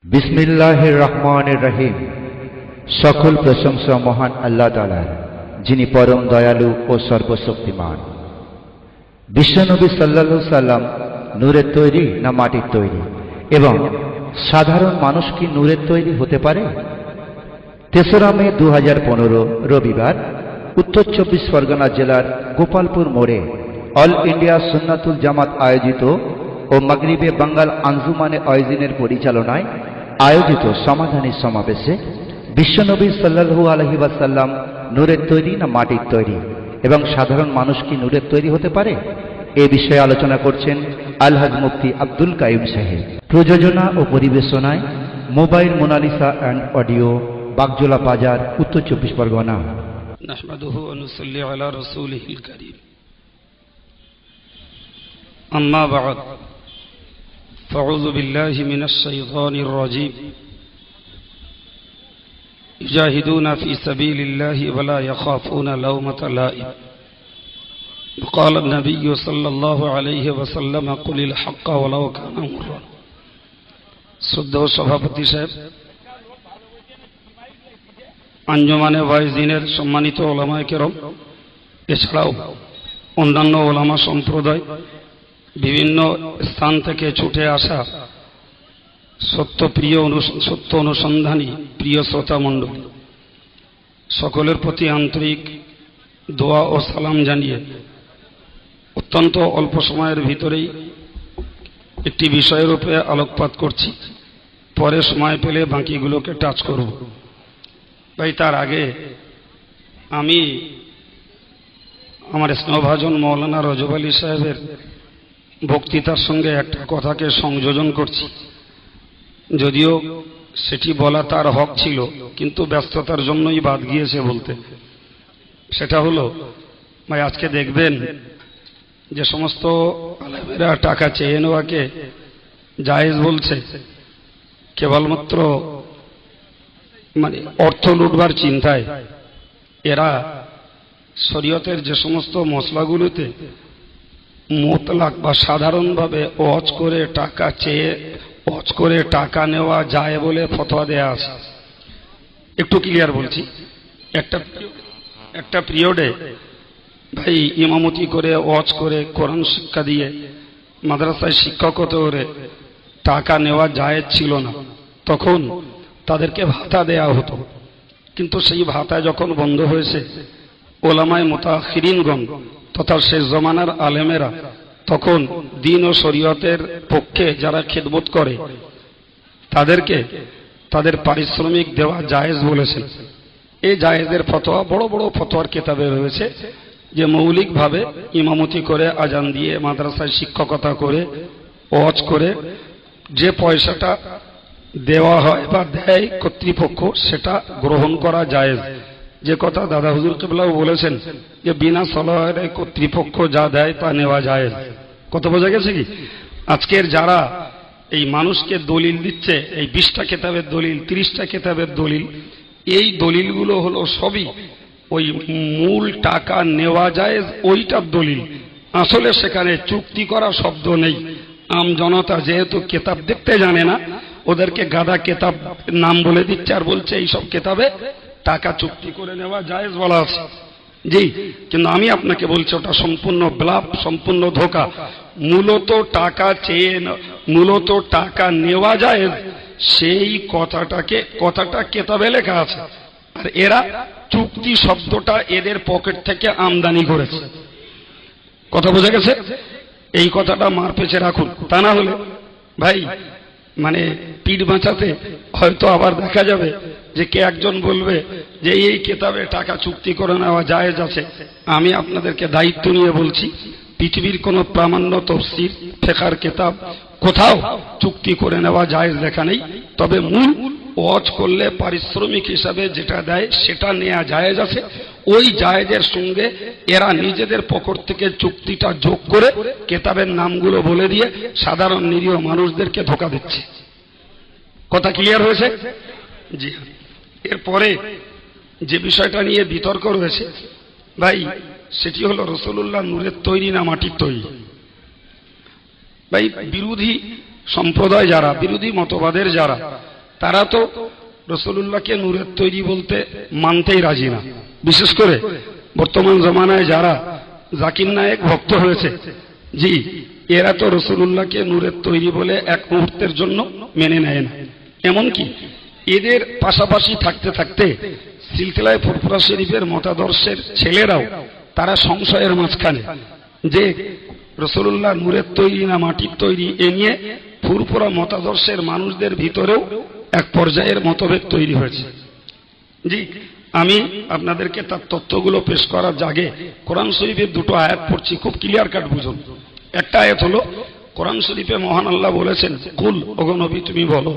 বিসমিল্লাহির রহমানির রহিম। সকল প্রশংসা মহান আল্লাহ তাআলার, যিনি পরম দয়ালু ও সর্বশক্তিমান। বিশ্বনবী সাল্লাল্লাহু সাল্লাম নূরের তৈরি না মাটির তৈরি, এবং সাধারণ মানুষ কি নূরের তৈরি হতে পারে? ৩রা মে ২০১৫ রবিবার উত্তর চব্বিশ পরগনা জেলার গোপালপুর মোড়ে অল ইন্ডিয়া সুন্নাতুল জামাত আয়োজিত ও মাগরিবে বাঙ্গাল আঞ্জুমানে ওয়াইজিনের পরিচালনায় আয়োজিত সমাধানী সমাবেশে বিশ্বনবী সাল্লাল্লাহু আলাইহি ওয়াসাল্লাম নূরের তৈরি না মাটির তৈরি, এবং সাধারণ মানুষ কি নূরের তৈরি হতে পারে, এ বিষয়ে আলোচনা করছেন আলহাজ মুফতি আব্দুল কাইয়ুম সাহেব। প্রযোজনা ও পরিবেশনায় mobile Mona Lisa and audio, Bagjola বাজার, উত্তর চব্বিশ পরগনা। নাহমাদুহু ওয়া নুসাল্লি আলা রাসূলিহিল কারীম। আম্মা বা'দ, ফাউযু বিল্লাহি মিনাশ শাইতানির রাজীম। ইউজাহিদুনা ফি সাবিলিল্লাহি ওয়া লা ইয়াখাফুনা লাওমাতা লাইম। قال النبي صلى الله عليه وسلم قل الحق ولو كان مرا। শ্রদ্ধেয় সভাপতি সাহেব, আঞ্জুমানে ওয়াইজিনের সম্মানিত ওলামায়ে কেরাম, এছাড়াও অন্যান্য ওলামা সম্প্রদায়, বিভিন্ন স্থান থেকে ছুটে আসা সত্য অনুসন্ধানী প্রিয় শ্রোতা মণ্ডলী, সকলের প্রতি আন্তরিক দোয়া ও সালাম জানিয়ে অত্যন্ত অল্প সময়ের ভিতরেই একটি বিষয়ের উপরে আলোকপাত করছি। পরে সময় পেলে বাকিগুলোকে টাচ করব। ভাই, তার আগে আমি আমার স্নেহভাজন মৌলানা রজব আলী সাহেবের বক্তৃতার সঙ্গে একটা কথাকে সংযোজন করছি, যদিও সেটি বলা তার হক ছিল, কিন্তু ব্যস্ততার জন্যই বাদ গিয়েছে বলতে। সেটা হলো, ভাই, আজকে দেখবেন যে সমস্ত আলেমেরা টাকা চেয়ে নেওয়াকে জায়েজ বলছে, কেবলমাত্র অর্থ লুটবার চিন্তায় এরা শরীয়তের যে সমস্ত মসলাগুলোতে মুতলাক বা সাধারণভাবে ওয়াজ করে টাকা চেয়ে ওয়াজ করে টাকা নেওয়া যায় বলে ফতোয়া দেয়া আছে। একটু ক্লিয়ার বলছি, একটা পিরিয়ডে ভাই ইমামতি করে ওয়াজ করে কোরআন শিক্ষা দিয়ে মাদ্রাসায় শিক্ষকতা করে টাকা নেওয়া জায়েজ ছিল না। তখন তাদেরকে ভাতা দেয়া হতো, কিন্তু সেই ভাতা যখন বন্ধ হয়েছে, ওলামায়ে মুতাআখিরিনগণ তথা শেষ জমানার আলেমেরা তখন দ্বীন ও শরীয়তের পক্ষে যারা খিদমত করে তাদেরকে তাদের পারিশ্রমিক দেওয়া জায়েজ বলেছেন। এই জায়েজের ফতোয়া বড় বড় ফতোয়ার কিতাবে রয়েছে, যে মৌলিকভাবে ইমামতি করে আজান দিয়ে মাদ্রাসায় শিক্ষকতা করে ওয়াজ করে যে পয়সাটা দেওয়া হয় বা দেয় কর্তৃপক্ষ, সেটা গ্রহণ করা জায়েজ। যে কথা দাদা হুজুর কিবলাও বলেছেন যে বিনা সলাহে কর্তৃপক্ষ যা দেয় তা নেওয়া জায়েজ। কত বোঝা গেছে কি? আজকের যারা এই মানুষকে দলিল দিচ্ছে, এই 20টা কিতাবের দলিল, 30টা কিতাবের দলিল, এই দলিলগুলো হলো সবই ওই মূল টাকা নেওয়া জায়েজ ওইটার দলিল। আসলে সেখানে চুক্তি করা শব্দ নেই। আম জনতা যেহেতু কিতাব দেখতে জানে না, ওদেরকে গাদা কিতাব নাম বলে দিচ্ছে আর বলছে এইসব কিতাবে টাকা চুক্তি করে নেওয়া জায়েজ বলা আছে। জি, কিন্তু আমি আপনাকে বলছি ওটা সম্পূর্ণ ব্লাফ, সম্পূর্ণ ধোঁকা। মূলত টাকা নেওয়া জায়েজ, সেই কথাটা কিতাবে লেখা আছে, আর এরা চুক্তি শব্দটা এদের পকেট থেকে আমদানি করেছে। কথা বোঝা গেছে? এই কথাটা মার পেছে রাখুন, তা না হলে ভাই পিঠ বাঁচাতে হয়তো আবার দেখা যাবে যে কে একজন বলবে যে এই কিতাবে টাকা চুক্তি করে নেওয়া জায়েজ আছে। আমি আপনাদেরকে দায়িত্ব নিয়ে বলছি, পৃথিবীর কোনো প্রামাণ্য তাফসীর ফিকহের কিতাব কোথাও চুক্তি করে নেওয়া জায়েজ লেখা নেই। তবে মূল ওয়াজ করলে পারিশ্রমিক হিসাবে যেটা দেয় সেটা নেওয়া জায়েজ আছে। ওই জায়েজের সঙ্গে এরা নিজেদের পকেট থেকে চুক্তিটা যোগ করে কিতাবের নামগুলো বলে দিয়ে সাধারণ নিরীহ মানুষদেরকে ধোঁকা দিচ্ছে। কথা ক্লিয়ার হয়েছে? জি। এরপরে যে বিষয়টা নিয়ে বিতর্ক রয়েছে ভাই, সেটি হলো রাসূলুল্লাহ নূরের তৈরি না মাটির তৈরি। ভাই, বিরোধী সম্প্রদায় যারা, বিরোধী মতবাদের যারা, তারা তো রাসূলুল্লাহকে নূরের তৈরি বলতে মানতেই রাজি না। বিশেষ করে বর্তমান জমানায় যারা জাকির নায়েক ভক্ত হয়েছে, জি, এরা তো রাসূলুল্লাহকে নূরের তৈরি বলে এক মুহূর্তের জন্য মেনে নেয় না। এমনকি এদের পাশাপাশি থাকতে থাকতে সিলসিলায়ে ফুরফুরা শরীফের মতাদর্শের ছেলেরাও তারা সংশয়ের মাঝখানে যে রাসূলুল্লাহ নূরের তৈরি না মাটির তৈরি এ নিয়ে ফুরফুরা মতাদর্শের মানুষদের ভিতরেও এক পর্যায়ের মতভেদ তৈরি হয়েছে। জি, আমি আপনাদেরকে তার তথ্যগুলো পেশ করার আগে কোরআন শরীফের দুটো আয়াত পড়ছি, খুব ক্লিয়ার কাট বুঝুন। একটা আয়াত হলো কোরআন শরীফে মহান আল্লাহ বলেছেন, কুল, ওগো নবী তুমি বলো,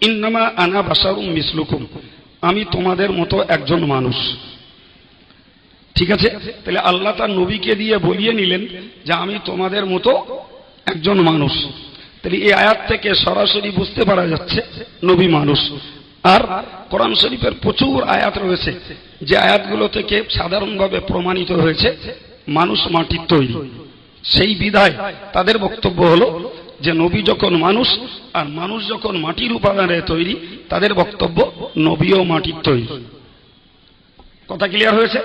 ইন্নামা আনা বাশারুম মিসলুকুম, আমি তোমাদের মতো একজন মানুষ। ঠিক আছে, তাহলে আল্লাহ তার নবীকে দিয়ে বলিয়ে নিলেন যে আমি তোমাদের মতো একজন মানুষ। তাহলে এই আয়াত থেকে সরাসরি বুঝতে পারা যাচ্ছে নবী মানুষ। আর কোরআন শরীফের প্রচুর আয়াত রয়েছে যে আয়াতগুলো থেকে সাধারণভাবে প্রমাণিত হয়েছে মানুষ মাটির তৈরি। সেই বিধায় তাদের বক্তব্য হলো যে নবী যখন মানুষ আর মানুষ যখন মাটির উপাদানে তৈরি, তাদের বক্তব্য নবীও মাটির তৈরি। কথা ক্লিয়ার হয়েছে?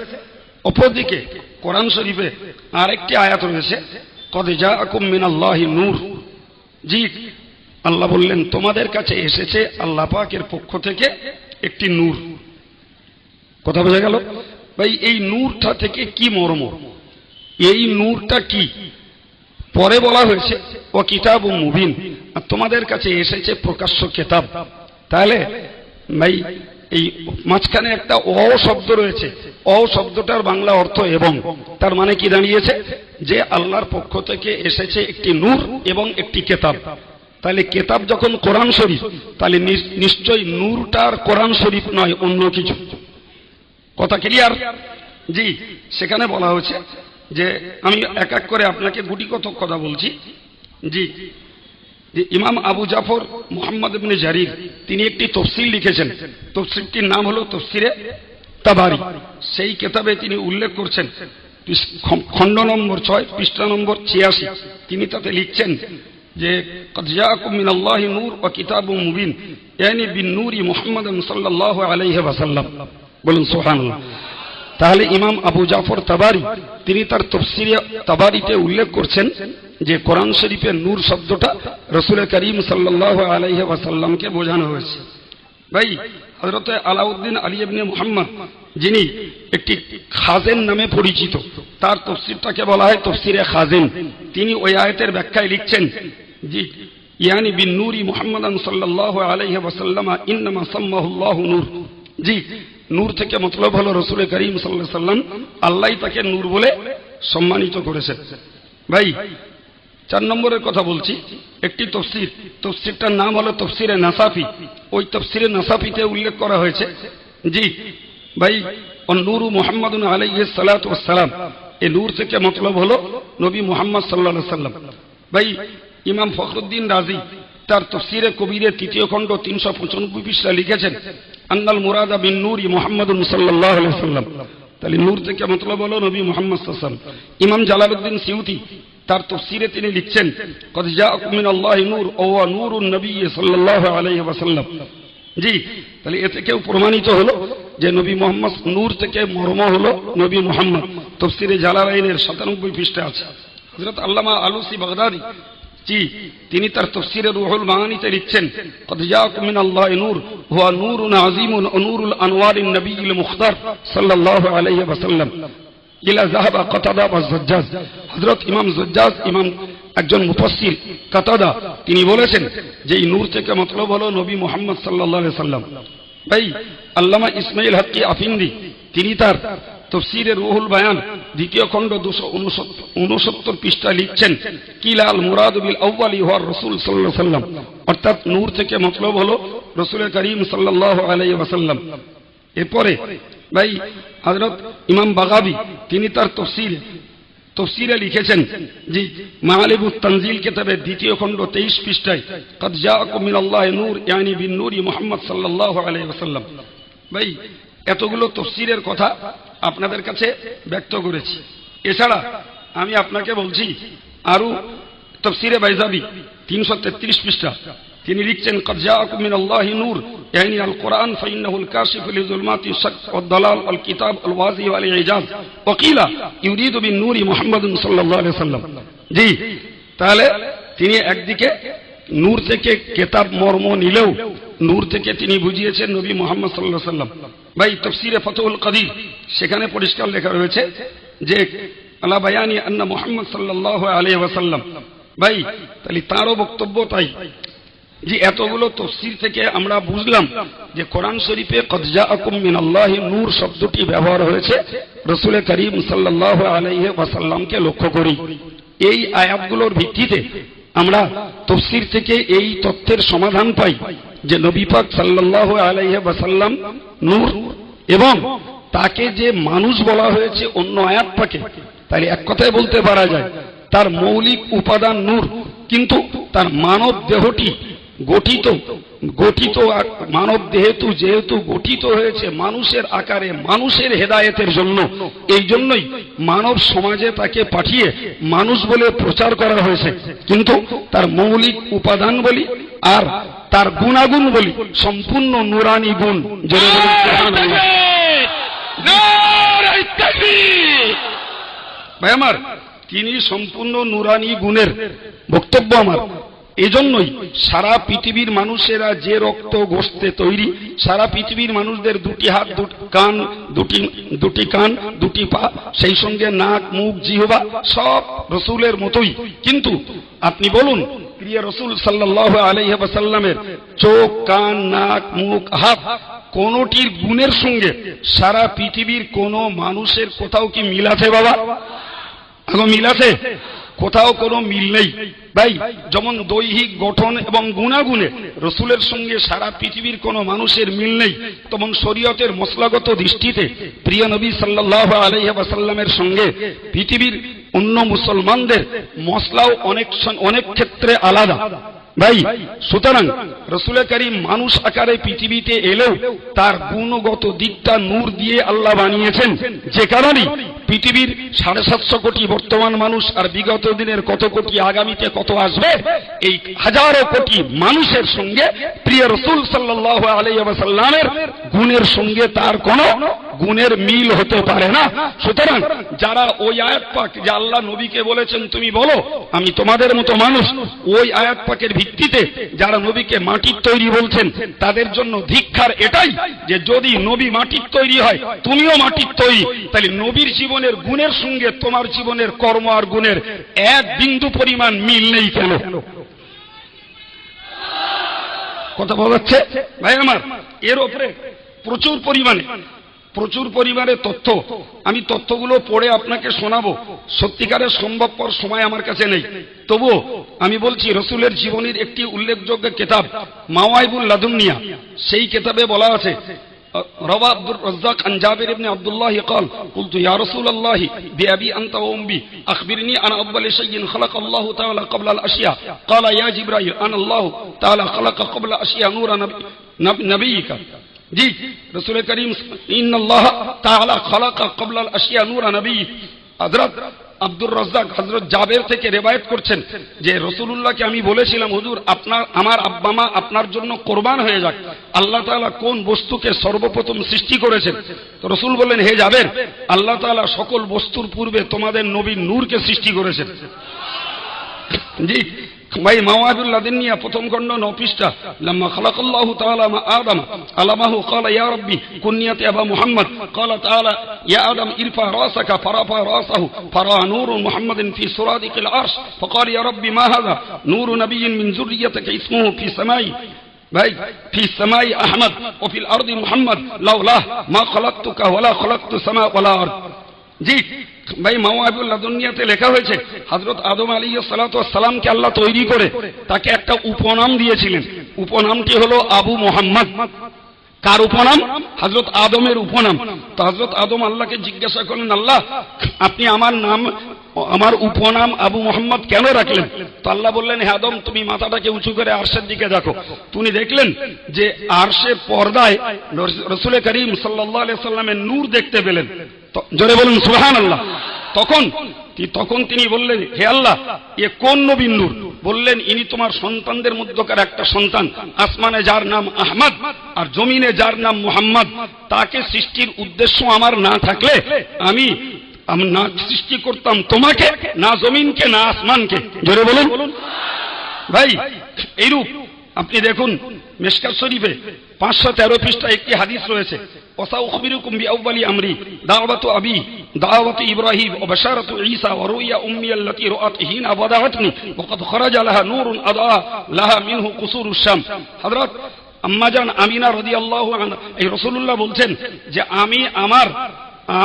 অপরদিকে কোরআন শরীফে আরেকটি আয়াত রয়েছে, কদ জাআকুম মিনাল্লাহি নূর, জি, আল্লাহ বললেন তোমাদের কাছে এসেছে আল্লাহ পাকের পক্ষ থেকে একটি নূর। কথা বোঝা গেল? ভাই, এই নূরটা থেকে কি মর্ম, এই নূরটা কি? পরে বলা হয়েছে ও কিতাবুম মুবিন, আর তোমাদের কাছে এসেছে প্রকাশ্য কিতাব। তাহলে ভাই এই মাঝখানে একটা অ শব্দ রয়েছে, অ শব্দটার বাংলা অর্থ এবং, তার মানে কি দাঁড়িয়েছে যে আল্লাহর পক্ষ থেকে এসেছে একটি নূর এবং একটি কিতাব। তাহলে কিতাব যখন কোরআন শরীফ, তাহলে নিশ্চয়ই নূরটার কোরআন শরীফ নয়, অন্য কিছু। কথা ক্লিয়ার? জি, সেখানে বলা হয়েছে যে আমি এক এক করে আপনাকে গুটি কতক কথা বলছি। জি, ইমাম আবু জাফর মুহাম্মদ ইবনে জারির তিনি একটি তফসির লিখেছেন, তফসিরটির নাম হলো তফসিরে তাবারি। সেই কিতাবে তিনি উল্লেখ করছেন খণ্ড নম্বর 6 পৃষ্ঠা নম্বর 86, তিনি তাতে লিখছেন যে কদ জাআকুম মিনাল্লাহি নূর ওয়া কিতাবুম মুবিন, ইয়ানি বিন নূরি মুহাম্মাদান সাল্লাল্লাহু আলাইহি ওয়াসাল্লাম। বলুন সুবহানাল্লাহ। তাহলে ইমাম আবু জাফর তাবারি তিনি তার তফসিরে তাবারিতে উল্লেখ করছেন যে কোরআন শরীফের নূর শব্দটা রাসূল করিম সাল্লাল্লাহু আলাইহি ওয়াসাল্লামকে বোঝানো হয়েছে। ভাই, হযরত আলাউদ্দিন আলী ইবনে মুহাম্মদ, যিনি একটি খাজেন নামে পরিচিত, তার তফসিরটাকে বলা হয় তফসিরে খাজেন। তিনি ওই আয়াতের ব্যাখ্যায় লিখছেন, জি, ইয়ানি বিন নূরি মুহাম্মাদান সাল্লাল্লাহু আলাইহি ওয়াসাল্লাম ইন্নামা সাম্মাহুল্লাহু নূর। জি, নূর থেকে মতলব হলো রাসূল করিম সাল্লাল্লাহু আলাইহি ওয়াসাল্লাম, আল্লাহ তাকে নূর বলে সম্মানিত করেছেন। ভাই, 4 নম্বরের কথা বলছি, একটি তফসির, তফসিরটার নাম হলো তফসিরে নাসাফি। ওই তফসিরে নাসাফিতে উল্লেখ করা হয়েছে, জি ভাই, নূরু মুহাম্মাদুন আলাইহিস সালাতু ওয়াস সালাম, এই নূর থেকে মতলব হলো নবী মুহাম্মদ সাল্লাল্লাহু আলাইহি ওয়াসাল্লাম। ভাই, ইমাম ফখরুদ্দিন রাজি তার তফসিরে কবিরের 3য় খণ্ড 395 পৃষ্ঠা লিখেছেন, আন্নাল মুরাদা বিন নূরি মুহাম্মাদুন সাল্লাল্লাহু আলাইহি ওয়াসাল্লাম। তাহলে নূর থেকে মতলব হলো নবী মুহাম্মদ সাল্লাল্লাহু আলাইহি ওয়াসাল্লাম। ইমাম জালালউদ্দিন সিউতি তার তফসিরে তিনি লিখছেন, কদ জাআকুম মিনাল্লাহি নূর ওয়া নূরুন নবী সাল্লাল্লাহু আলাইহি ওয়াসাল্লাম। জি, তাহলে এ থেকেও প্রমাণিত হলো যে নবী মুহাম্মদ নূর থেকে মর্ম হলো নবী মুহাম্মদ। তফসিরে জালালাইনের 97 পৃষ্ঠা আছে। হযরত আল্লামা আলুসি বাগদাদি, জি, তিনি তার তফসিরে রুহুল মাআনিতে লিখছেন, কদ জাআকুম মিনাল্লাহি নূর ওয়া নূরুন আযীমুন ওয়া নূরুল আনওয়ারিন নবিয়্যিল মুখতার সাল্লাল্লাহু আলাইহি ওয়াসাল্লাম ইলা যাহাবা কাতাদা ওয়া জাজ্জাজ। হযরত ইমাম জাজ্জাজ, ইমাম একজন মুফাসসির কাতাদা, তিনি বলেছেন যে এই নূর থেকে মতলব হলো নবী মুহাম্মদ সাল্লাল্লাহু আলাইহি ওয়াসাল্লাম। ভাই, আল্লামা ইসমাইল হাক্কি আফিন্দি তিনি তার তফসিরে রুহুল বায়ান 2য় খণ্ড 269 পৃষ্ঠা লিখছেন, কিলা আল মুরাদু বিল আউয়ালি হুয়া রাসূল সাল্লাল্লাহু আলাইহি ওয়াসাল্লাম, অর্থাৎ নূর থেকে মতলব হলো রাসূল করিম সাল্লাল্লাহু আলাইহি ওয়াসাল্লাম। এরপরে ভাই হযরত ইমাম বাগাবী তিনি তার তফসিরে লিখেছেন, জি, মাআলিবুত তানজিল কিতাবের 2য় খণ্ড 23 পৃষ্ঠায়, কদ জাআকুম মিনাল্লাহি নূর ইয়ানি বিন নূরি মুহাম্মদ সাল্লাল্লাহু আলাইহি ওয়াসাল্লাম। ভাই, এতগুলো তফসিরের কথা আপনাদের কাছে ব্যক্ত করেছি। এছাড়া আমি আপনাকে বলছি আরো তফসিরে বাইজাবি 333 পৃষ্ঠা, তিনি লিখছেন قد جاءكم من الله نور يعني القرآن فإنه الكاشف لظلمات الشك والضلال والكتاب الواضح والإعجاز وقيل يريد بالنور محمد صلى الله عليه وسلم জি তাহলে তিনি একদিকে নূর থেকে কিতাব মর্ম নিলেও নূর থেকে তিনি বুঝিয়েছেন নবী মুহাম্মদ সাল্লাল্লাহু আলাইহি ওয়াসাল্লাম ভাই তাফসীরে ফাতহুল কাদির সেখানে পরিষ্কার লেখা রয়েছে যে আলা বায়ানি আন্না মুহাম্মদ সাল্লাল্লাহু আলাইহি ওয়াসাল্লাম ভাই তাহলে তারও বক্তব্য তাই যে এতগুলো তাফসীর থেকে আমরা বুঝলাম যে কোরআন শরীফে কদ জাআকুম মিনাল্লাহি নূর শব্দটি ব্যবহার হয়েছে রাসূল করিম সাল্লাল্লাহু আলাইহি ওয়াসাল্লামকে লক্ষ্য করি এই আয়াতগুলোর ভিত্তিতে আমরা তাফসীর থেকে এই তথ্যের সমাধান পাই যে নবী পাক সাল্লাল্লাহু আলাইহি ওয়াসাল্লাম নূর এবং তাকে যে মানুষ বলা হয়েছে অন্য আয়াত পাকে তাহলে এক কথায় বলতে পারা যায় তার মৌলিক উপাদান নূর কিন্তু তার মানব দেহটি গঠিত মানব যেহেতু গঠিত হয়েছে মানুষের আকারে মানুষের হেদায়েতের জন্য এই জন্যই মানব সমাজে তাকে পাঠিয়ে মানুষ বলে প্রচার করা হয়েছে কিন্তু তার মৌলিক উপাদান বলি আর তার গুণাগুণ বলি সম্পূর্ণ নুরানি গুণ জোরে বলুন সুবহানাল্লাহ নারায়ে তাকবীর ভাই আমার তিনি সম্পূর্ণ নুরানি গুণের বক্তব্য আমার এজন্যই সারা পৃথিবীর মানুষেরা যে রক্ত গোশতে তৈরি সারা পৃথিবীর মানুষদের দুটি হাত দুটি কান দুটি পা সেই সঙ্গে নাক মুখ জিহ্বা সব রাসূলের মতোই কিন্তু আপনি বলুন প্রিয় রাসূল সাল্লাল্লাহু আলাইহি ওয়াসাল্লামের চোখ কান নাক মুখ হাত কোনটির গুণের সঙ্গে সারা পৃথিবীর কোন মানুষের কোথাও কি মিল আছে বাবা এখন মিল আছে কোথাও কোনো মিল নেই ভাই যেমন দৈহিক গঠন এবং গুণাগুণে রাসূলের সঙ্গে সারা পৃথিবীর কোনো মানুষের মিল নেই তেমন শরীয়তের মশলাগত দৃষ্টিতে প্রিয় নবী সাল্লাল্লাহু আলাইহি ওয়াসাল্লামের সঙ্গে পৃথিবীর অন্য মুসলমানদের মশলাও অনেক ক্ষেত্রে আলাদা ভাই সুতরাং রাসূল করিম মানুষ আকারে পৃথিবীতে এলেও তার গুণগত দিকটা নূর দিয়ে আল্লাহ বানিয়েছেন যে কারণে পৃথিবীর 750 কোটি বর্তমান মানুষ আর বিগত দিনের কত কোটি আগামীতে কত আসবে এই হাজারো কোটি মানুষের সঙ্গে প্রিয় রাসূল সাল্লাল্লাহু আলাইহি ওয়াসাল্লামের গুণের সঙ্গে তার কোনো গুণের মিল হতে পারে না সুতরাং যারা ওই আয়াত পাক যে আল্লাহ নবীকে বলেছেন তুমি বলো আমি তোমাদের মতো মানুষ ওই আয়াত পাকের ভিত্তিতে যারা নবীকে মাটির তৈরি বলছেন তাদের জন্য ধিক্কার এটাই যে যদি নবী মাটির তৈরি হয় তুমিও মাটির তৈরি তাহলে নবীর জীবনের গুণের সঙ্গে তোমার জীবনের কর্ম আর গুণের এক বিন্দু পরিমাণ মিল নেই কেন কথা বলা যাচ্ছে ভাই আমার এর উপরে প্রচুর পরিমাণে তথ্য আমি তথ্যগুলো পড়ে আপনাকে শোনাবো সত্যিকারের সম্ভবপর সময় আমার কাছে নেই তবুও আমি বলছি রাসূলের জীবনের একটি উল্লেখযোগ্য কিতাব মাওয়াইবুল লাদুনিয়া সেই কিতাবে বলা আছে روى عبد الرزاق عن جابر بن عبد الله قال قلت يا رسول الله بأبي أنت وأمي أخبرني عن أول شيء خلق الله تعالى قبل الأشياء قال يا جبرائيل أنا الله تعالى خلق قبل الأشياء نور نبيك জি রাসূল করিম ইন্নাল্লাহ তাআলা খালাকা ক্বাবলা আল আশিয়া নূরা নবী হযরত আব্দুর রাজ্জাক হযরত জাবের থেকে রিওয়ায়াত করছেন যে রাসূলুল্লাহকে আমি বলেছিলাম হুজুর আমার আব্বা মা আপনার জন্য কুরবান হয়ে যাক আল্লাহ তাআলা কোন বস্তুকে সর্বপ্রথম সৃষ্টি করেছেন তো রাসূল বললেন হে জাবের আল্লাহ তাআলা সকল বস্তুর পূর্বে তোমাদের নবী নূরকে সৃষ্টি করেছেন জি ভাই মাওয়াইবুল লাদুনিয়া প্রথম খণ্ড 9 পৃষ্ঠা লাম্মা খালাকাল্লাহু তাআলা মা আদম আলামাহু ক্বালা ইয়া রাব্বি কুনিয়াতি আবা মুহাম্মদ ক্বালা তাআলা ইয়া আদম ইরফা রাসাকা ফারাফা রাসাহু ফারা নূরু মুহাম্মাদিন ফি সুরাদিকিল আরশ فقال يا ربي ما هذا نور نبي من ذريتك اسمه في سماء ভাই في السماء احمد وفي الارض محمد لولا ما خلقتك ولا خلقت السماء ولا الارض জি ভাই মাওয়াইবুল লাদুনিয়াতে লেখা হয়েছে হযরত আদম আলাইহিস সালাতু ওয়াস সালামকে আল্লাহ তৈরি করে তাকে একটা উপনাম দিয়েছিলেন উপনামটি হলো আবু মুহাম্মদ কার উপনাম হযরত আদমের উপনাম তো হযরত আদম আল্লাহকে জিজ্ঞাসা করলেন আল্লাহ আপনি আমার উপনাম আবু মুহাম্মদ কেন রাখলেন তো আল্লাহ বললেন হে আদম তুমি মাথাটাকে উঁচু করে আরশের দিকে দেখো তিনি দেখলেন যে আরশের পর্দায় রাসূল করিম সাল্লাল্লাহু আলাইহি সাল্লামের নূর দেখতে পেলেন জোরে বলুন সুবহানাল্লাহ তখন তিনি বললেন হে আল্লাহ এ কোন নবীর নূর বললেন ইনি তোমার সন্তানদের মধ্যকার একটা সন্তান, আসমানে যার নাম আহমদ আর জমিনে যার নাম মুহাম্মদ, তাকে সৃষ্টির উদ্দেশ্য আমার না থাকলে আমি না সৃষ্টি করতাম তোমাকে, না জমিনকে, না আসমানকে। জোরে বলুন ভাই। এইরূপ আপনি দেখুন মিশকাত শরীফে 513 পৃষ্ঠায় একটি হাদিস রয়েছে, ওয়াসাউখবিরুকুম বিআউয়ালি আমরি দাওয়াতু আবি দাওয়াতু ইব্রাহিম ওয়া বাশারাতু ঈসা ওয়া রুইয়া উম্মি আল্লাতী রাআত হিনা ওয়াদাআতনি ওয়া কদ খরাজা লাহা নূরুন আদা লাহা মিনহু কুসুরুশ শাম। হযরত আম্মাজান আমিনা রাদিয়াল্লাহু আনহা এই রাসূলুল্লাহ বলছেন যে আমি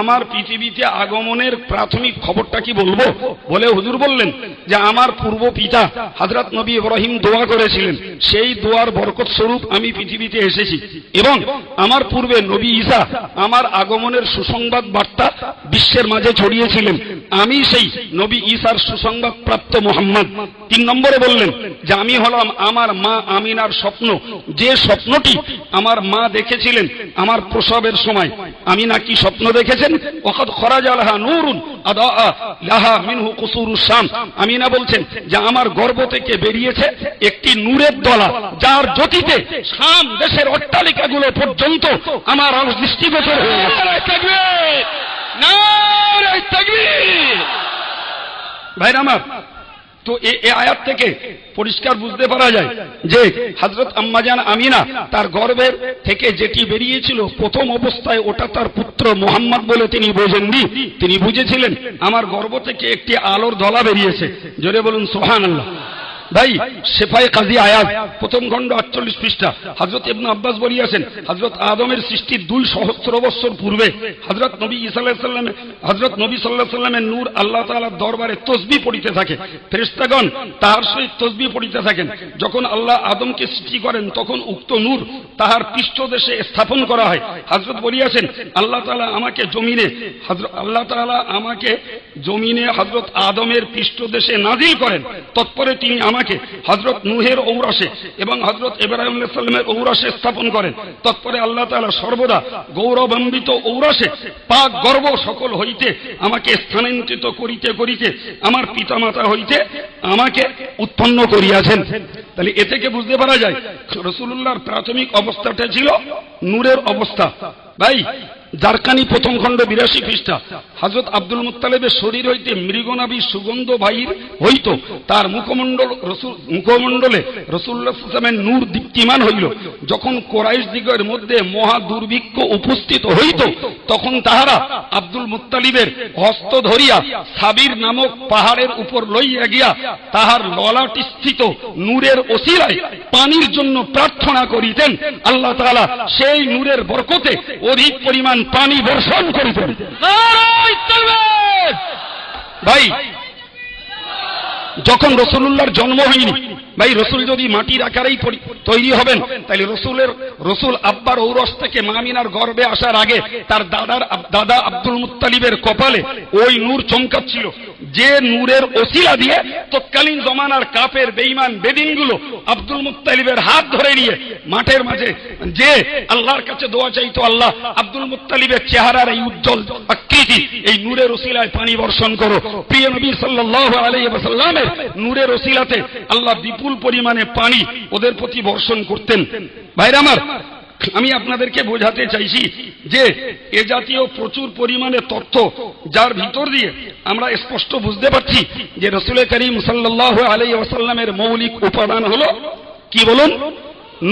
আমার পৃথিবীতে আগমনের প্রাথমিক খবরটা কি বলবো? বলে হুজুর বললেন যে আমার পূর্ব পিতা হযরত নবী ইব্রাহিম দোয়া করেছিলেন, সেই দোয়ার বরকত স্বরূপ আমি পৃথিবীতে এসেছি, এবং আমার পূর্বে নবী ঈসা আমার আগমনের সুসংবাদ বার্তা বিশ্বের মাঝে ছড়িয়েছিলেন, আমি সেই নবী ঈসার সুসংবাদ প্রাপ্ত মুহাম্মদ। 3 নম্বরে বললেন যে আমি হলাম আমার মা আমিনার স্বপ্ন, যে স্বপ্নটি আমার মা দেখেছিলেন আমার প্রসবের সময়। আমিনা কি স্বপ্ন দেখেছেন? ওয়াকাদ খরাজা লাহা নূরুন আদা লাহা মিনহু কুসুরুশ শাম। আমিনা বলছেন যে আমার গর্ভ থেকে বেরিয়েছে একটি নূরের দলা, যার জ্যোতিতে শাম দেশের অট্টালিকাগুলো পর্যন্ত আমার দৃষ্টিগোচর হয়ে গেছে। নারে তাকবীর! ভাইরা আমার, তো এই আয়াত থেকে পরিষ্কার বুঝতে পারা যায় যে হযরত আম্মাজান আমিনা তার গর্ভের থেকে যেটি বেরিয়েছিল প্রথম অবস্থায় ওটা তার পুত্র মুহাম্মদ বলে তিনি বোঝেননি, তিনি বুঝেছিলেন আমার গর্ভ থেকে একটি আলোর দলা বেরিয়েছে। জোরে বলুন সুবহানাল্লাহ। ভাই শেফায়ে কাজী আয়াজ প্রথম খণ্ড 48 পৃষ্ঠা হযরত ইবনে আব্বাস বলিয়াছেন হযরত আদমের সৃষ্টির 2 সহস্র বছর পূর্বে হযরত নবী সাল্লাল্লাহু আলাইহি সাল্লামের নূর আল্লাহ তাআলার দরবারে তাসবিহ পড়িতে থাকে, ফেরেশতাগণ তাহার সহিত তাসবিহ পড়িতে থাকেন। যখন আল্লাহ আদমকে সৃষ্টি করেন তখন উক্ত নূর তাহার পৃষ্ঠদেশে স্থাপন করা হয়। হযরত বলিয়াছেন আল্লাহ তাআলা আমাকে জমিনে হযরত আদমের পৃষ্ঠদেশে নাযিল করেন, তৎপরে তিনি আমাকে হযরত নূহের ঔরসে এবং হযরত ইব্রাহিম আলাইহিস সালামের ঔরসে স্থাপন করেন। তৎপরে আল্লাহ তাআলা সর্বদা গৌরবান্বিত ঔরসে পাক গর্ব সকল হইতে আমাকে স্থানান্তরিত করিতে করিতে আমার পিতামাতা হইতে আমাকে উৎপন্ন করিয়াছেন। তাহলে এ থেকে বুঝতে পারা যায় রাসূলুল্লাহর প্রাথমিক অবস্থাটা ছিল নূরের অবস্থা। ভাই জারকানি প্রথম খণ্ড 82 পৃষ্ঠা হযরত আব্দুল মুত্তালিবের শরীর হইতে মৃগনাভি সুগন্ধ বাহির হইত, তার মুখমণ্ডলে রাসূলুল্লাহ সাল্লাল্লাহু আলাইহি ওয়াসাল্লামের নূর দীপ্তিমান হইল। যখন কুরাইশ দিগের মধ্যে মহা দুর্ভিক্ষ উপস্থিত হইত তখন তাহারা আব্দুল মুত্তালিবের হস্ত ধরিয়া সাবির নামক পাহাড়ের উপর লইয়া গিয়া তাহার ললাটস্থিত নূরের ওসিলায় পানির জন্য প্রার্থনা করিতেন। আল্লাহ তাআলা সেই নূরের বরকতে অধিক পরিমাণ পানি বর্ষণ করিতেন। ভাই যখন রাসূলুল্লাহর জন্ম হয়নি, ভাই রসুল যদি মাটির আকারেই তৈরি হবেন তাহলে রসুল আব্বার ঔরস থেকে মামিনার গর্ভে আসার আগে তার দাদা আব্দুল মুত্তালিবের কপালে ওই নূর চমকাচ্ছিল, যে নূরের ওসিলা দিয়ে তৎকালীন জমানার কাফের বেঈমান বেদিনগুলো আব্দুল মুত্তালিবের হাত ধরে নিয়ে মাঠের মাঝে যে আল্লাহর কাছে দোয়া চাইতো, আল্লাহ আব্দুল মুত্তালিবের চেহারার এই উজ্জ্বল আকৃতি এই নূরের ওসিলায় পানি বর্ষণ করো। প্রিয় নবী সাল্লাল্লাহু আলাইহি ওয়াসাল্লামের নূরের ওসিলাতে আল্লাহ বিপুল পরিমাণে পানি ওদের প্রতি বর্ষণ করতেন। ভাইরা আমার, আমি আপনাদেরকে বোঝাতে চাইছি যে এ জাতীয় প্রচুর পরিমাণে তথ্য যার ভিতর দিয়ে আমরা স্পষ্ট বুঝতে পারছি যে রাসূল করিম সাল্লাল্লাহু আলাইহি ওয়াসাল্লামের মৌলিক উপাদান হলো কি বলুন?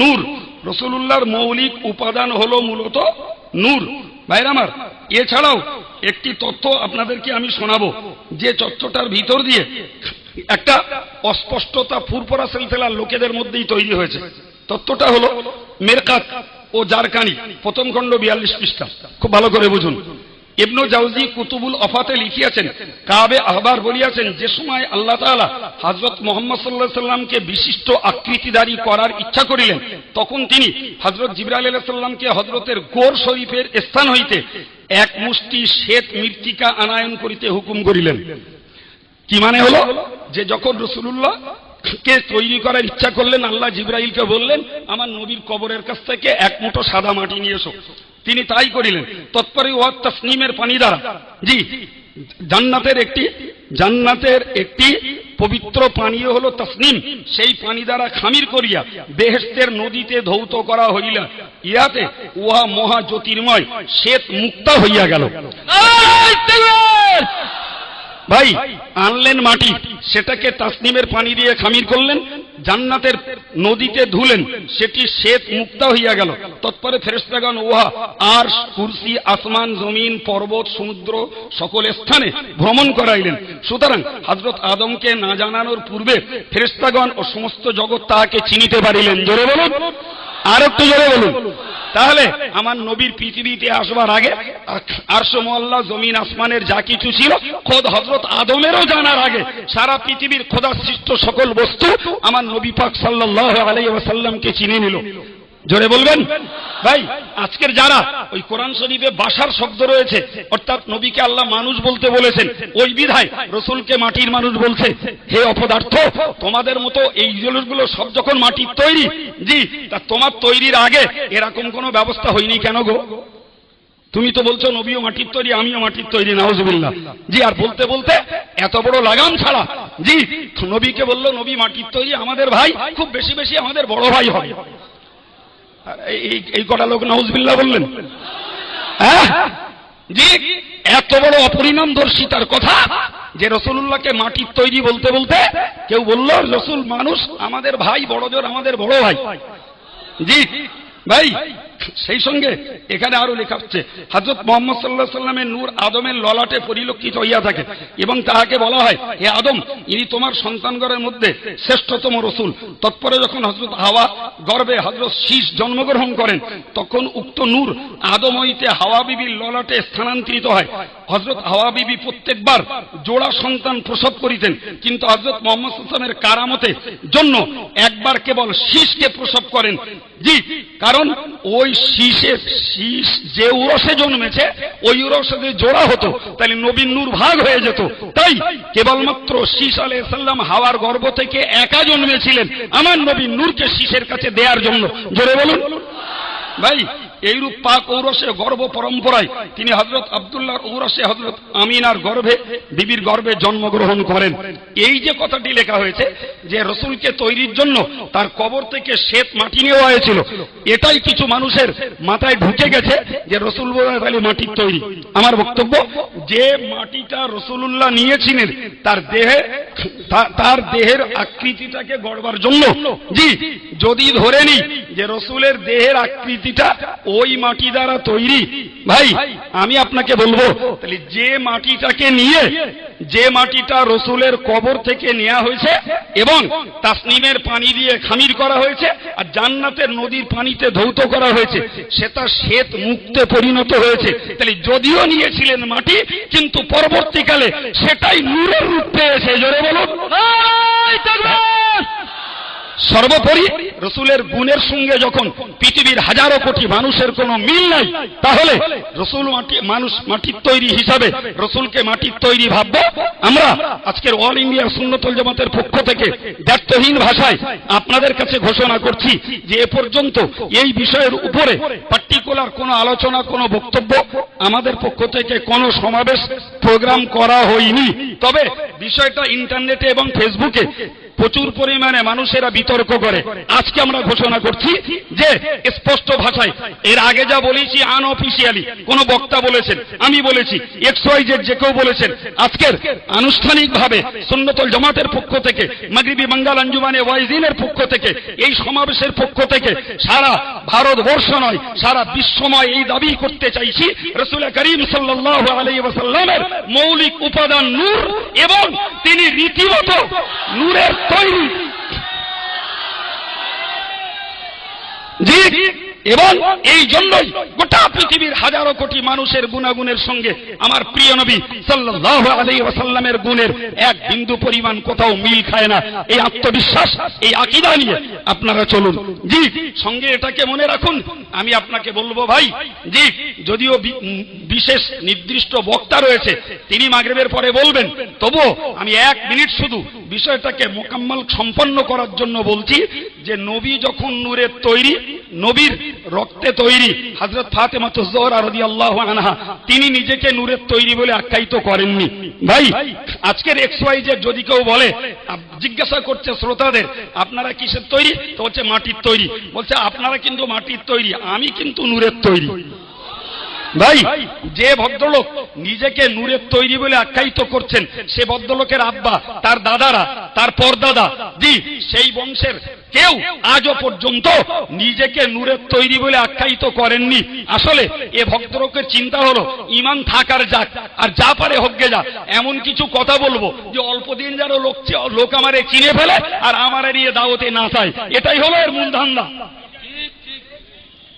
নূর। রাসূলুল্লাহর মৌলিক উপাদান হলো মূলত নূর। ভাইরা আমার, এছাড়াও একটি তথ্য আপনাদেরকে আমি শোনাবো যে তথ্যটার ভিতর দিয়ে একটা অস্পষ্টতা ফুরফুরা সিলসিলার লোকেদের মধ্যেই তৈরি হয়েছে। তথ্যটা হলো মেরকাত ও জারকানি প্রথম খণ্ড 42 পৃষ্ঠা, খুব ভালো করে বুঝুন। ইবনে জাওজি কুতুবুল আফাতে লিখিয়াছেন, কাবে আহবার বলিয়াছেন, যে সময় আল্লাহ তাআলা হযরত মুহাম্মদ সাল্লাল্লাহু আলাইহি সাল্লামকে বিশিষ্ট আকৃতিধারী করার ইচ্ছা করিলেন তখন তিনি হযরত জিবরাইল আলাইহিস সালামকে হযরতের গোর শরীফের স্থান হইতে এক মুষ্টি শ্বেত মৃত্তিকা আনায়ন করিতে হুকুম করিলেন। কি মানে হলো যে যখন রাসূলুল্লাহ কে তৈরি করার ইচ্ছা করলেন আল্লাহ জিবরাইলকে বললেন আমার নবীর কবরের কাছ থেকে এক মুঠো সাদা মাটি নিয়ে এসো। তিনি তাই করিলেন। তৎপরে ওয়াত তাসনিমের পানি দ্বারা জান্নাতের একটি পবিত্র পানীয় হলো তাসনিম, সেই পানি দ্বারা খামির করিয়া বেহেশতের নদীতে ধৌত করা হইলা, ইহাতে উহা মহা জ্যোতির্ময় শ্বেত মুক্তা হইয়া গেল। ভাই আনলেন মাটি, সেটাকে তাসনিমের পানি দিয়ে খামির করলেন, জান্নাতের নদীতে ধুলেন, সেটি শ্বেত মুক্তা হইয়া গেল। তৎপরে ফেরেশতাগণ উহা আর কুরসি, আসমান, জমিন, পর্বত, সমুদ্র সকল স্থানে ভ্রমণ করাইলেন। সুতরাং হযরত আদমকে না জানানোর পূর্বে ফেরেশতাগণ ও সমস্ত জগৎ তাহাকে চিনিতে পারিলেন। জোরে বলুন, আর একটু জোরে বলুন। তাহলে আমার নবীর পৃথিবীতে আসবার আগে আরশ মুআল্লা, জমিন আসমানের যা কিছু ছিল, খোদ হযরত আদমেরও জানার আগে সারা পৃথিবীর খোদা সৃষ্ট সকল বস্তু আমার নবী পাক সাল্লাল্লাহু আলাইহি ওয়াসাল্লামকে চিনে নিল। জোরে বলবেন। ভাই আজকের যারা ওই কোরআন শরীফে বাশার শব্দ রয়েছে, অর্থাৎ নবীকে আল্লাহ মানুষ বলতে বলেছেন, ওই বিধায় রসুলকে মাটির মানুষ বলছে। হে অপদার্থ, তোমাদের মতো এই জিনিসগুলো সব যখন মাটির তৈরি, জি, তা তোমার তৈরির আগে এরকম কোনো ব্যবস্থা হয়নি কেন গো? তুমি তো বলছো নবীও মাটির তৈরি, আমিও মাটির তৈরি, নাউজুবিল্লাহ। জি, আর বলতে বলতে এত বড় লাগাম ছাড়া, জি, নবীকে বললো নবী মাটির তৈরি, আমাদের ভাই, খুব বেশি বেশি আমাদের বড় ভাই হবে। এই কটা লোক নাউজুবিল্লাহ বললেন। হ্যাঁ জি, এত বড় অপরিণামদর্শিতার কথা যে রাসূলুল্লাহকে মাটির তৈরি বলতে বলতে কেউ বলল রাসূল মানুষ, আমাদের ভাই, বড়জোর আমাদের বড় ভাই। জি ভাই, সেই সঙ্গে এখানে আরো লেখা হচ্ছে হযরত মুহাম্মদ সাল্লাল্লাহু আলাইহি ওয়াসাল্লামের নূর আদমের ললাটে পরিলক্ষিত হইয়া থাকে এবং তাহাকে বলা হয়, হে আদম, ইনি তোমার সন্তানগণের মধ্যে শ্রেষ্ঠতম রাসূল। তৎপরে যখন হযরত হাওয়া গর্ভে হযরত শীশ জন্মগ্রহণ করেন, তখন উক্ত নূর আদম হইতে হাওয়া বিবির ললাটে স্থানান্তরিত হয়। হযরত হাওয়া বিবি প্রত্যেকবার জোড়া সন্তান প্রসব করিতেন, কিন্তু হযরত মুহাম্মদ সাল্লাল্লাহু আলাইহি ওয়াসাল্লামের কারামতের জন্য একবার কেবল শীষকে প্রসব করেন। জি, কারণ ওই শীষের শীষ যে উরসে জন্মেছে, ওই উরসে যদি জোড়া হতো তাহলে নবীর নূর ভাগ হয়ে যেত। তাই কেবলমাত্র শীষ আলাইহিস সালাম হাওয়ার গর্ভ থেকে একা জন্মেছিলেন আমার নবীর নূরকে শীষের কাছে দেওয়ার জন্য। জোরে বলুন ভাই। এইরূপ পাক ঔরসে গর্ভ পরম্পরায় তিনি হযরত আব্দুল্লাহর ঔরসে হযরত আমিনার গর্ভে, বিবির গর্ভে জন্মগ্রহণ করেন। এই যে কথাটি লেখা হয়েছে যে রসুলকে তৈরির জন্য তার কবর থেকে শ্বেত মাটি নেওয়া হয়েছিল, এটাই কিছু মানুষের মাথায় ঢুকে গেছে যে রসুল বলে মাটির তৈরি। আমার বক্তব্য, যে মাটিটা রসুলুল্লাহ নিয়েছিলেন তার দেহের আকৃতিটাকে গড়বার জন্য, জি, যদি ধরে নিই যে রসুলের দেহের আকৃতিটা ওই মাটি দ্বারা তৈরি, ভাই আমি আপনাকে বলবো তাহলে যে মাটিটাকে নিয়ে, যে মাটিটা রসুলের কবর থেকে নেওয়া হয়েছে এবং তাসনিমের পানি দিয়ে খামির করা হয়েছে আর জান্নাতের নদীর পানিতে ধৌত করা হয়েছে, সেটা শ্বেত মুক্তে পরিণত হয়েছে। তাহলে যদিও নিয়েছিলেন মাটি, কিন্তু পরবর্তীকালে সেটাই নূরের রূপ পেয়েছে। জোরে বলুন। সর্বোপরি রসুলের গুণের সঙ্গে যখন পৃথিবীর হাজারো কোটি মানুষের কোনো মিল নাই, তাহলে রসুল মানুষ মাটির তৈরি হিসাবে রসুলকে মাটির তৈরি ভাববো আমরা। আজকের অল ইন্ডিয়া সুন্নতুল জামাতের পক্ষ থেকে দ্ব্যর্থহীন ভাষায় আপনাদের কাছে ঘোষণা করছি যে এ পর্যন্ত এই বিষয়ের উপরে পার্টিকুলার কোনো আলোচনা, কোনো বক্তব্য আমাদের পক্ষ থেকে কোনো সমাবেশ প্রোগ্রাম করা হয়নি। তবে বিষয়টা ইন্টারনেটে এবং ফেসবুকে প্রচুর পরিমাণে মানুষেরা বিতর্ক করে। আজকে আমরা ঘোষণা করছি যে স্পষ্ট ভাষায়, এর আগে যা বলেছি আনঅফিসিয়ালি কোন বক্তা বলেছেন, আমি বলেছি, XYZ যে কেউ বলেছেন, আজকের আনুষ্ঠানিকভাবে সুন্নতুল জামাতের পক্ষ থেকে, মাগরিবি বাঙ্গাল আঞ্জুমানে ওয়াইজিনের পক্ষ থেকে, এই সমাবেশের পক্ষ থেকে সারা ভারতবর্ষ নয় সারা বিশ্বময় এই দাবি করতে চাইছি, রাসূল করিম সাল্লাল্লাহু আলাইহি ওয়াসাল্লামের মৌলিক উপাদান নূর এবং তিনি রীতিমত নূরের তৈরি। জি, এবং এই জন্যই গোটা পৃথিবীর হাজারো কোটি মানুষের গুণাগুণের সঙ্গে আমার প্রিয় নবী সাল্লাল্লাহু আলাইহি ওয়াসাল্লামের গুণের এক বিন্দু পরিমাণ কোথাও মিল খায় না। এই আত্মবিশ্বাস, এই আকীদা নিয়ে আপনারা চলুন। জি, সঙ্গে এটাকে মনে রাখুন। আমি আপনাকে বলবো ভাই, জি, যদিও বিশেষ নির্দিষ্ট বক্তা রয়েছে, তিনি মাগরিবের পরে বলবেন, তবুও আমি 1 মিনিট শুধু বিষয়টাকে মোকাম্মল সম্পন্ন করার জন্য বলছি যে নবী যখন নূরের তৈরি, নবীর রক্তে তৈরি, হযরত ফাতেমা তুজ-জোহরা রাদিয়াল্লাহু আনহা তিনি নিজেকে নূরের তৈরি বলে আখ্যায়িত করেননি। ভাই আজকের XYZ যদি কেউ বলে, জিজ্ঞাসা করছে শ্রোতাদের আপনারা কিসের তৈরি, তো হচ্ছে মাটির তৈরি। বলছে আপনারা কিন্তু মাটির তৈরি, আমি কিন্তু নূরের তৈরি। ভাই যে ভদ্রলোক নিজেকে নূরের তৈরি বলে আখ্যায়িত করছেন, সে ভদ্রলোকের আব্বা, তার দাদারা, তার পরদাদা, জি সেই বংশের কেউ আজও পর্যন্ত নিজেকে নূরের তৈরি বলে আখ্যায়িত করেননি। আসলে এ ভদ্রলোকের চিন্তা হলো ঈমান থাকার যাক, আর যা পারে হোক গে যা। এমন কিছু কথা বলবো যে অল্প দিন যেন লোক আমারে চিনে ফেলে আর আমারে নিয়ে দাওয়াতে না চায়, এটাই হলো এর মূল ধান্দা।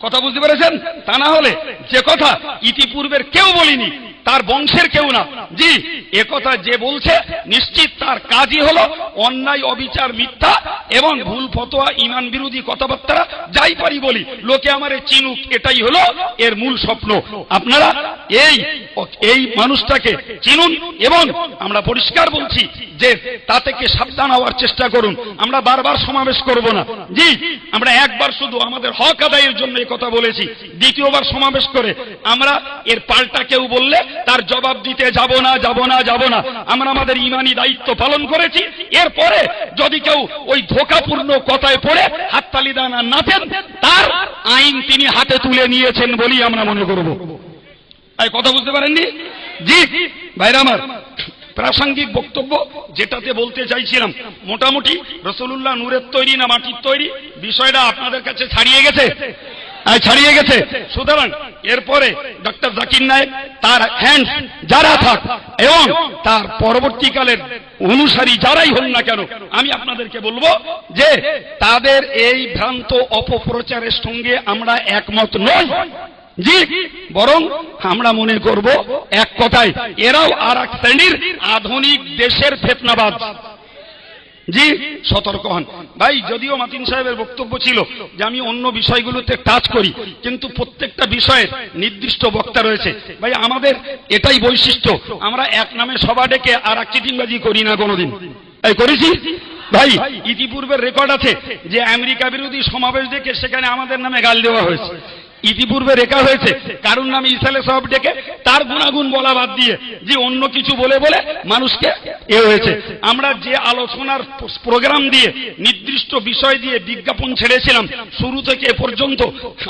কথা বুঝতে পেরেছেন? তা না হলে যে কথা ইতিপূর্বের কেউ বলিনি, তার বংশের কেউ না, জি এ কথা যে বলছে নিশ্চিত তার কাজই হলো অন্যায়, অবিচার, মিথ্যা এবং ভুল ফতোয়া, ঈমান বিরোধী কথাবার্তা যাই পারি বলি, লোকে আমারে চিনুক, এটাই হলো এর মূল স্বপ্ন। আপনারা এই মানুষটাকে চিনুন এবং আমরা পরিষ্কার বলছি যে তা থেকে সাবধান হওয়ার চেষ্টা করুন। আমরা বারবার সমাবেশ করব না, জি আমরা একবার শুধু আমাদের হক আদায়ের জন্য এই কথা বলেছি। দ্বিতীয়বার সমাবেশ করে আমরা এর পাল্টা কেউ বললে তার জবাব দিতে যাব না। আমরা আমাদের ঈমানি দায়িত্ব পালন করেছি। এরপরে যদি কেউ ওই ধোঁকাপূর্ণ কথায় পড়ে হাততালি দেন আর নাচেন, তার আইন তিনি হাতে তুলে নিয়েছেন বলেই আমরা মনে করব। এই কথা বুঝতে পারেননি? জি ভাইরা আমার, প্রাসঙ্গিক বক্তব্য যেটাতে বলতে চাইছিলাম, মোটামুটি রাসূলুল্লাহ নূরের তৈরি না মাটির তৈরি, বিষয়টা আপনাদের কাছে ছাড়িয়ে গেছে। সুতরাং এরপরে ডক্টর জাকির নায়েক, তার হ্যান্ড যারা থাক এবং তার পরবর্তীকালের অনুসারী যারাই হন না কেন, আমি আপনাদেরকে বলবো যে তাদের এই ভ্রান্ত অপপ্রচারের সঙ্গে আমরা একমত নই। জি বরং আমরা মনে করব এক কথায় এরাও আর এক শ্রেণীর আধুনিক দেশের ফিতনাবাজ। জি সতর্ক হন ভাই। যদিও মাতিন সাহেবের বক্তব্য ছিল যে আমি অন্য বিষয়গুলোতে টাচ করি, কিন্তু প্রত্যেকটা বিষয়ের নির্দিষ্ট বক্তা রয়েছে। ভাই আমাদের এটাই বৈশিষ্ট্য, আমরা এক নামে সভা ডেকে আর এক চিটিংবাজি করি না কোনোদিন। এই করেছি ভাই, ইতিপূর্বের রেকর্ড আছে যে আমেরিকা বিরোধী সমাবেশ ডেকে সেখানে আমাদের নামে গাল দেওয়া হয়েছে। ইতিপূর্বে রেখা হয়েছে কারুর নামে ইসালে সব ডেকে তার গুণাগুণ বলা বাদ দিয়ে যে অন্য কিছু বলে মানুষকে হয়েছে। আমরা যে আলোচনার প্রোগ্রাম দিয়ে নির্দিষ্ট বিষয় দিয়ে বিজ্ঞাপন ছেড়েছিলাম, শুরু থেকে এ পর্যন্ত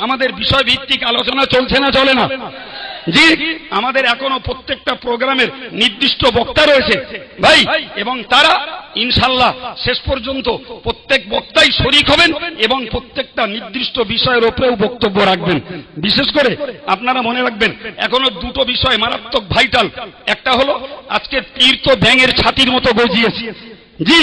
আমাদের বিষয় ভিত্তিক আলোচনা চলছে না, চলে না? জি আমাদের এখনো প্রত্যেকটা প্রোগ্রামের নির্দিষ্ট বক্তা রয়েছে ভাই, এবং তারা ইনশাআল্লাহ শেষ পর্যন্ত প্রত্যেক বক্তাই শরীক হবেন এবং প্রত্যেকটা নির্দিষ্ট বিষয়ের উপরেও বক্তব্য রাখবেন। বিশেষ করে আপনারা মনে রাখবেন এখনো দুটো বিষয় মারাত্মক ভাইটাল। একটা হলো আজকে তীর তো ব্যাঙের ছাতির মতো গজিয়েছে। জি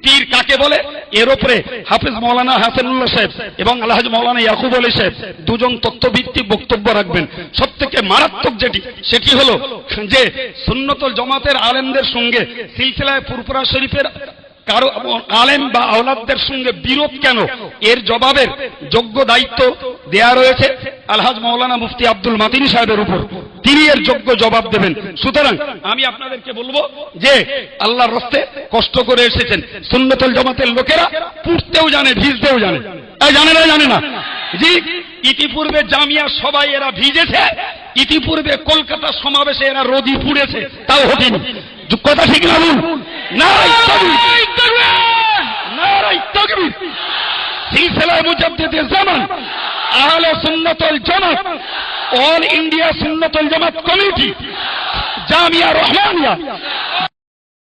পীর কাকে বলে, এর উপরে হাফেজ মাওলানা হাসানুল্লাহ সাহেব এবং আলহাজ মাওলানা ইয়াকুব আলী সাহেব দুজন তথ্যভিত্তিক বক্তব্য রাখবেন। সবথেকে মারাত্মক সেটি হলো যে সুন্নতুল জামাতের আলেমদের সঙ্গে সিলসিলায়ে ফুরফুরা শরীফের কারো আলেম বা আওলাদদের সঙ্গে বিরোধ কেন, এর জবাবের যোগ্য দায়িত্ব দেয়া রয়েছে আলহাজ মাওলানা মুফতি আব্দুল মাতিনি সাহেবের উপর। তিনি এর যোগ্য জবাব দেবেন। সুতরাং আমি আপনাদেরকে বলবো যে আল্লাহর রাস্তায় কষ্ট করে এসেছেন, সুন্নতুল জামাতের লোকেরা পড়তেও জানে, ভিজতেও জানে। জানে না? জি ইতিপূর্বে জামিয়া সবাই এরা ভিজেছে, ইতিপূর্বে কলকাতা সমাবেশে এরা রোদি পুড়েছে, তাও হয়নি। কথা ঠিক না বলুন? নারায়ে তাকবীর। সিলসিলায়ে মুজাদ্দিদে জামান আহলে সুন্নাতুল জামাত, অল ইন্ডিয়া সুন্নাতুল জামাত কমিটি, জামিয়া রহমানিয়া,